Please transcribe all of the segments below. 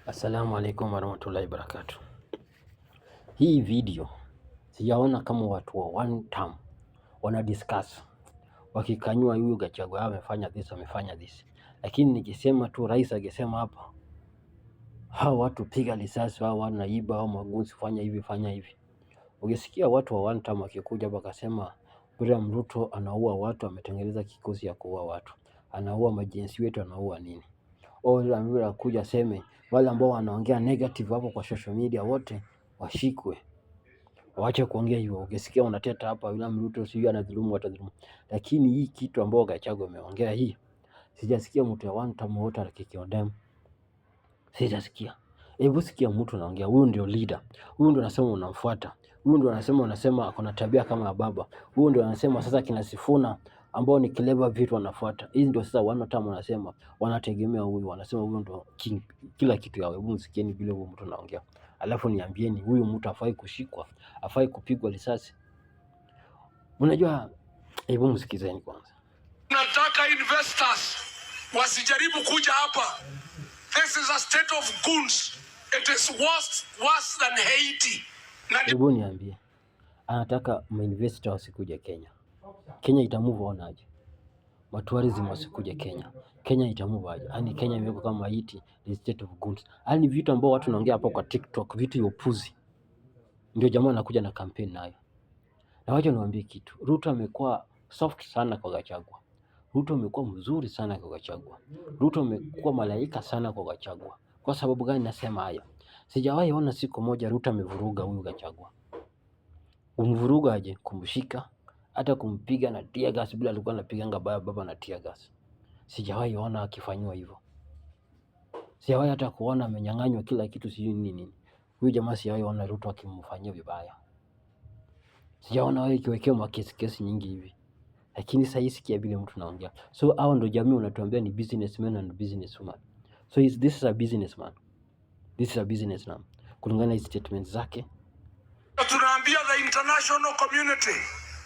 Assalamu alaikum warahmatullahi wabarakatuh. Hii video sijaona kama watu wa one term wana discuss wakikanyua huyu Gachagua amefanya this, lakini nikisema tu rais akisema hapa, hao watu piga risasi, hao wanaiba, hao magunzi, fanya hivi. Ukisikia watu wa one term wakikuja wakasema William Ruto anaua watu, ametengeneza kikosi ya kuua watu, anaua majinsi wetu, anaua nini? Yule akuja seme wale ambao wanaongea negative hapo kwa social media wote washikwe, waache kuongea hivyo. Ukisikia unateta hapa William Ruto sijui anadhulumu, watadhulumu, lakini hii kitu ambao Gachagua ameongea hii, sijasikia mtu ya one time wote akikiondem, sijasikia. Hebu sikia mtu anaongea, huyu ndio leader, huyu ndio anasema unamfuata, huyu ndio anasema akona tabia kama baba, huyu ndio anasema sasa kina Sifuna ambao ni clever vitu wanafuata. Hizi ndio sasa one time wanasema wanategemea huyu, wanasema huyu ndio king, kila kitu yao. Hebu msikieni vile huyu mtu anaongea, alafu niambieni huyu mtu afai kushikwa, afai kupigwa risasi. Unajua, hebu msikizeni kwanza. Nataka investors wasijaribu kuja hapa. This is a state of goons. It is worse than Haiti. Hebu niambie, anataka mainvestor wasikuja Kenya. Kenya itamove on aje? Matourism wasikuja Kenya. Kenya itamove aje? Yaani Kenya imewekwa kama Haiti, the state of goons. Yaani vitu ambao watu wanaongea hapo kwa TikTok, vitu ya upuzi. Ndio jamaa anakuja na campaign nayo. Na wacha niwaambie kitu. Ruto amekuwa soft sana kwa Gachagua. Ruto amekuwa mzuri sana kwa Gachagua. Ruto amekuwa malaika sana kwa Gachagua. Kwa sababu gani nasema haya? Sijawahi ona siku moja Ruto amevuruga huyu Gachagua. Kumvuruga aje? Kumshika, hata kumpiga na tear gas bila alikuwa anapiganga baba na tear gas. Sijawahi ona akifanywa hivyo. Sijawahi hata kuona amenyang'anywa kila kitu sijui nini. Huyu jamaa sijawahi ona Ruto akimfanyia vibaya. Sijaona wewe ikiwekewa makesi nyingi hivi. Lakini sasa sikia vile mtu anaongea. So hao ndio jamii unatuambia ni businessmen and businesswoman. So this is a businessman. This is a businessman. Kulingana na statements zake. Tunaambia the international community,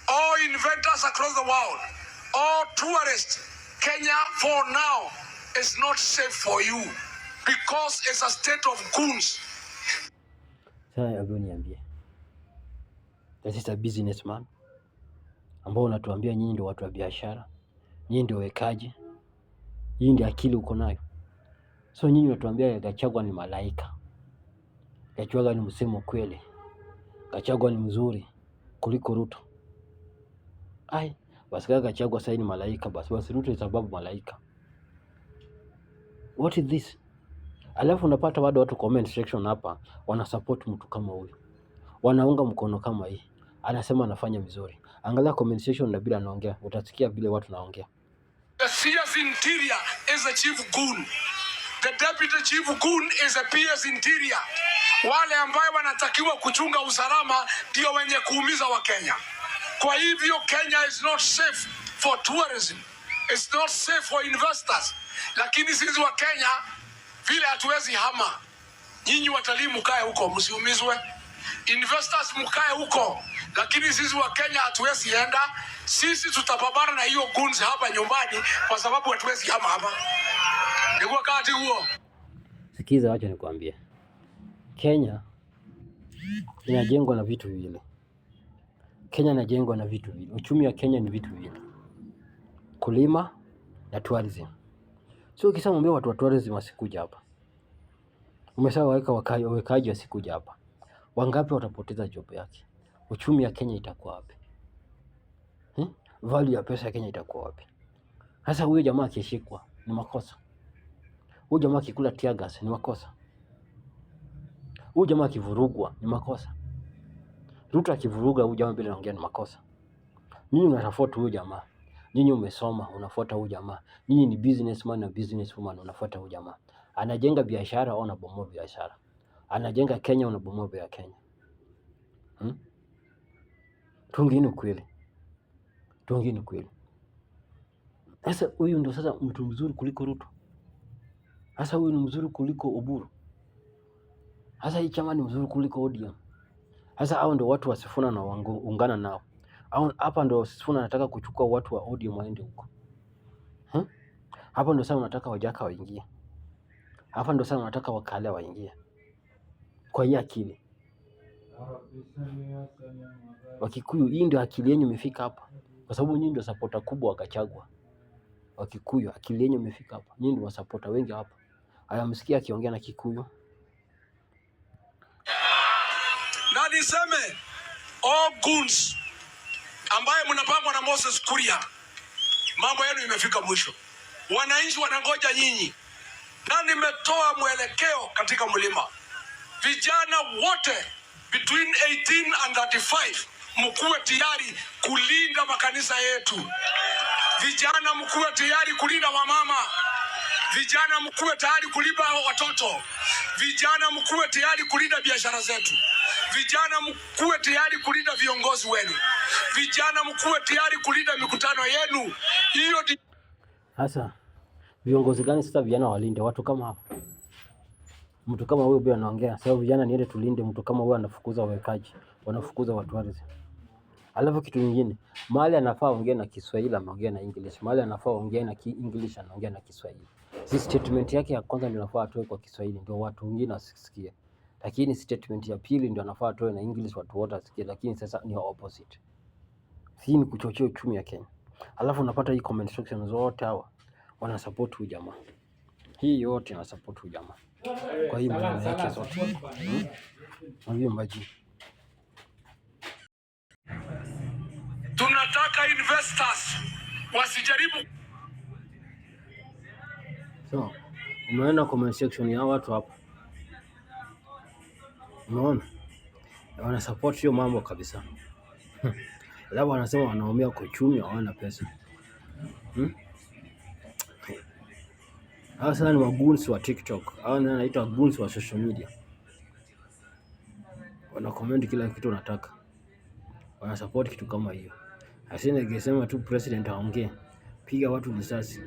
all inventors across the world, all tourists, Kenya for now is not safe for you because it's a state of goons. Sasa hebu niambie. This is a businessman ambao unatuambia nyinyi ndio watu wa biashara, nyinyi ndio wekaji, nyinyi ndio akili uko nayo. So nyinyi unatuambia Gachagua ni malaika, Gachagua ni msemo kweli, Gachagua ni mzuri kuliko Ruto. Basi kama Gachagua sasa ni malaika, basi Ruto ni sababu malaika. What is this? Alafu unapata bado watu comment section hapa wana support mtu kama huyu, wanaunga mkono kama hii, anasema anafanya vizuri. Angalia comment section na bila anaongea, utasikia vile watu naongea. The CS Interior is a chief goon. The deputy chief goon is a PS Interior. Wale ambao wanatakiwa kuchunga usalama ndio wenye kuumiza wa Kenya. Kwa hivyo Kenya is not safe for tourism. It's not safe for investors. Lakini sisi wa Kenya vile hatuwezi hama. Nyinyi watalii mkae huko msiumizwe. Investors mkae huko. Lakini sisi wa Kenya hatuwezi enda. Sisi tutapambana na hiyo goons hapa nyumbani kwa sababu hatuwezi hama hapa. Ni wakati huo. Sikiza, acha nikwambie. Kenya inajengwa na vitu viwili. Kenya inajengwa na vitu viwili. Uchumi wa Kenya ni vitu viwili. Kulima na tourism. So ukisema mwambie watu wa tourism wasikuja hapa, umeshawaweka wakaji wasikuja hapa, wangapi watapoteza job yake? Uchumi ya Kenya itakuwa wapi? Value ya pesa ya Kenya itakuwa wapi? Sasa huyo jamaa akishikwa ni makosa. Huyo jamaa akikula tear gas ni makosa. Huyo jamaa akivurugwa ni makosa. Ruto akivuruga huyo jamaa bila anaongea ni makosa. Nyinyi mnafuata huyo jamaa. Nyinyi umesoma unafuata huyo jamaa. Nyinyi ni businessman na businesswoman unafuata huyo jamaa. Anajenga biashara au anabomoa biashara. Anajenga Kenya unabomoa ya Kenya. Tungine kweli. Tungine kweli. Sasa huyu ndio sasa mtu mzuri kuliko Ruto. Sasa huyu ni mzuri kuliko Oburu. Sasa hii chama ni mzuri kuliko ODM. Sasa hao ndio watu wa Sifuna na waungana nao. Hapa ndio Sifuna anataka kuchukua watu wa ODM waende huko. Hapo ndio sasa unataka Wajaka waingie. Hapa ndo sana nataka wakale waingie kwa hii akili. Wakikuyu, hii ndio akili yenu imefika hapa, kwa sababu nyinyi ndio supporter kubwa wakachagua. Wakikuyu, akili yenu imefika hapa, nyinyi ndio supporter wengi hapa. Ayamsikia akiongea na Kikuyu. Na niseme all goons ambaye mnapangwa na Moses Kuria, mambo yenu imefika mwisho. Wananchi wanangoja nyinyi, na nimetoa mwelekeo katika mlima. Vijana wote between 18 and 35 mkuwe tayari kulinda makanisa yetu. Vijana mkuwe tayari kulinda wamama. Vijana mkuwe tayari kulinda watoto. Vijana mkuwe tayari kulinda biashara zetu. Vijana mkuwe tayari kulinda viongozi wenu. Vijana mkuwe tayari kulinda mikutano yenu. Hiyo sasa viongozi gani sasa vijana walinde watu kama hapa? Mtu kama huyo pia anaongea sasa vijana niende tulinde. Mtu kama huyo anafukuza wawekaji, wanafukuza watu wazi. Alafu kitu kingine, mahali anafaa ongea na Kiswahili anaongea na English, mahali anafaa ongea na English anaongea na Kiswahili. Si statement yake ya kwanza ndio anafaa atoe kwa Kiswahili ndio watu wengine wasisikie, lakini statement ya pili ndio anafaa atoe na English watu wote wasikie, lakini sasa ni opposite. Hii ni kuchochea uchumi ya Kenya. Alafu unapata hii comment section zote hawa wana support huyu jamaa, hii yote ina support huyu jamaa kwa hii maneno yake zote. Ndio maji tunataka investors wasijaribu. So, umeona comment section ya watu hapa. Unaona? Wana support hiyo mambo kabisa. Labda wanasema wanaumia kwa uchumi, hawana pesa. Hao sasa ni wagunsi wa TikTok. Hao ndio wanaitwa wagunsi wa social media. Wana comment kila kitu unataka. Wana support kitu kama hiyo. Hasina ingesema tu president aongee, piga watu risasi.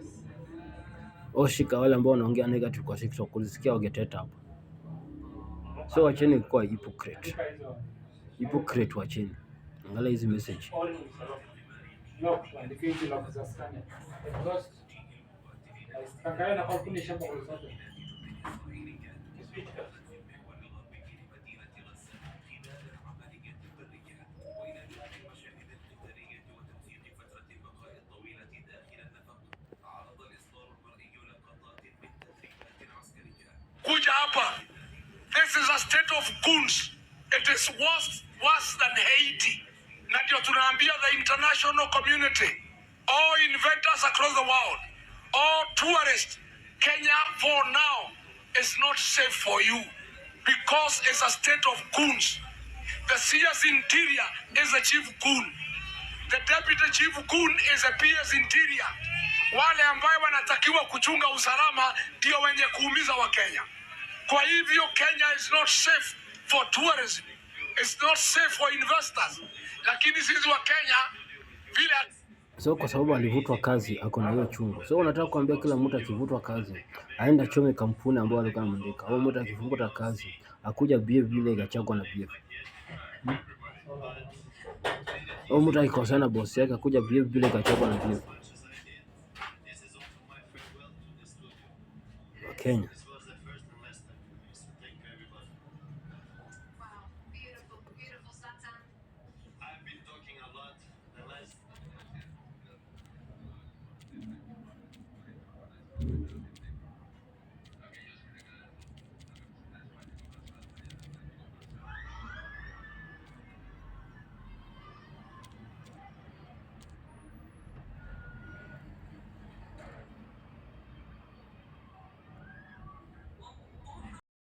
Shika wale ambao wanaongea negative kwa TikTok, ulisikia wageteta hapo. So wacheni kuwa hypocrite. Hypocrite wacheni. Angalia hizi message. Kuja hapa. This is a state of goons. It is worse than Haiti. Na ndio tunaambia the international community, all inventors across the world, all tourists, Kenya for now is not safe for you because it's a state of goons. The CS Interior is a chief goon. The deputy chief goon is a PS Interior. Wale ambayo wanatakiwa kuchunga usalama ndio wenye kuumiza wa Kenya. Kwa hivyo Kenya is not safe for tourism. It's not safe for investors. Lakini sisi wa Kenya vile so kwa sababu alivutwa kazi ako na hiyo chungu. So unataka kuambia kila mtu akivutwa kazi aenda chome kampuni ambayo alikuwa anaandika. Au mtu akivutwa kazi akuja BF vile Gachagua na BF. Au mtu akikosana boss yake akuja BF vile Gachagua na BF. Kenya